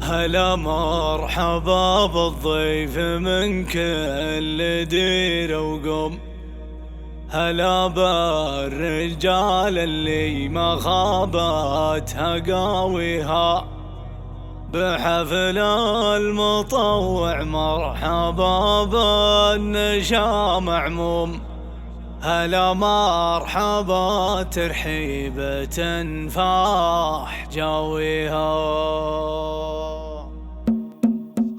هلا مرحبا بالضيف من كل دير وقم، هلا بالرجال اللي ما خابت هقاويها بحفل المطوع. مرحبا بالنشا معموم، هلا مرحبا ترحيبة تنفاح جاويها.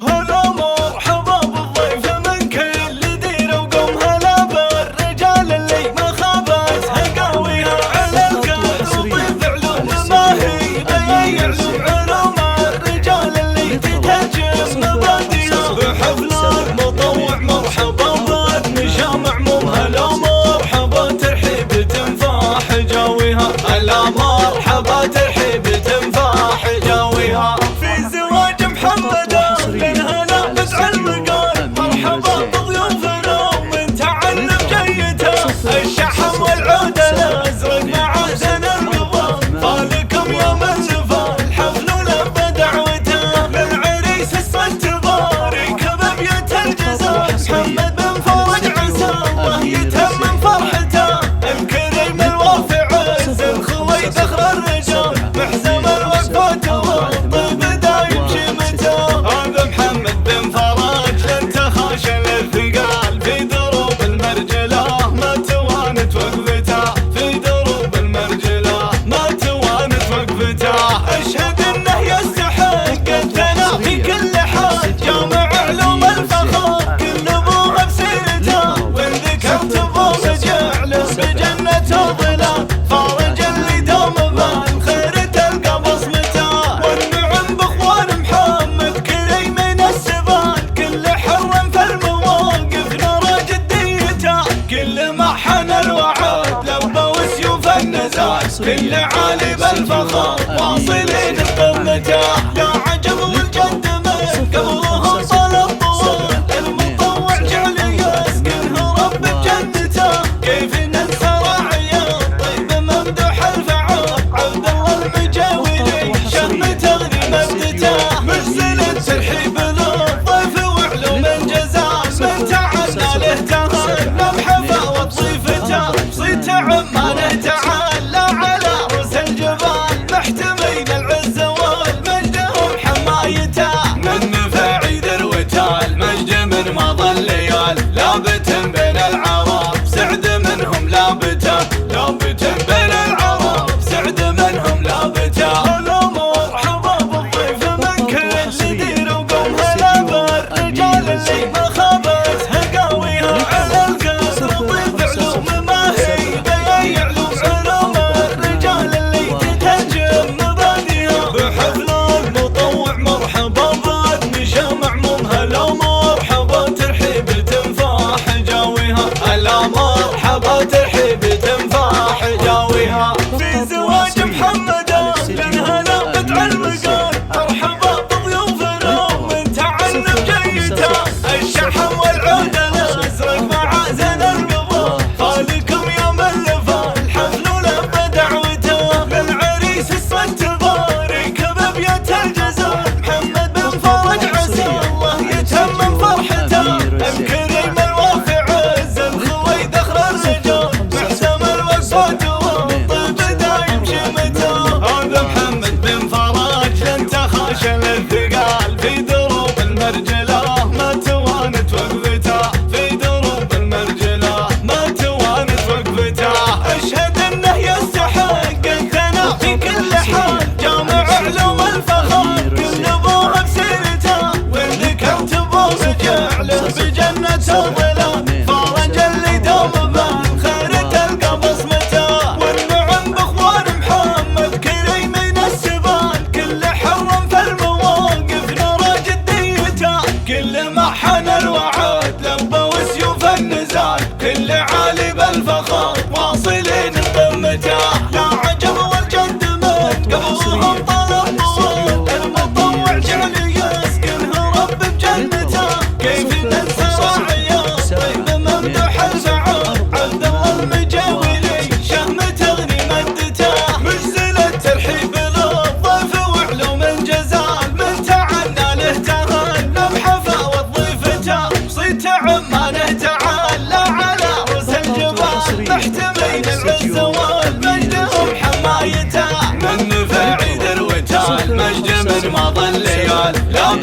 هلا مرحبا بالضيف من كل دير وقم، هلا بالرجال اللي ما خابت هقاويها. على الكل وضيف علوم ما هي بأي علوم، علوم الرجال اللي تتهجم مبادئها بحفل المطوع. مرحبا بالنشا معموم، هلا مرحبا ترحيب تنفاح جاويها. هلا مرحبا ترحيب تنفاح جاويها. في زواج محمد من هلا بدع المقال، مرحبا بضيوفنا ومن تعلم جيته. الشحم والعود الازرق مع زين الرضا، فالكم يا من نفى الحفل ولبى دعوته. للعريس اسمه تبارك ببيت الجزاء، محمد بن فرج عسى الله يتم من فرحته. الكريم الوافي عز الخوي دخل الرجال، محزم الوقفات والطيب دايم شمته. هذا محمد بن فرج لن تخاش الثقال، في دروب المرجله ما توانت وقفته. في دروب المرجله ما توانت وقفته. اشهد انه يستحق الثناء في كل حال، جامع علوم الفخر كل ابوها بسيرته. وان ذكرت ابوه جعله بجنة ظلال، فارج اللي دام بالخير تلقى بصمته. والنعم باخوان محمد كريم من السبال، كل حرم في المواقف نرى جديته. كل ما حن الوعد لبى وسيوف النزال، كل عالي بالفخر واصلين بقمته. لا عجب والجد من قبلهم صل الطوال، المطوع جعل يسكنه رب بجنته. كيف ننسى راعي الطيب ممدوح الفعال، عبد الله المجاوري شم تغني مبدته. مرسل الترحيب للضيف وعلوم الجزال، من تعالى له تهنى بحفا وطيفته. صيت عمانه تعالى على رؤوس الجبال، محتمين العز والمجد هم حماية عمانه تعال لا على رؤوس الجبال محتمين العز والمجد وحمايته من فعيد الوتال مجد من مضى الليال لا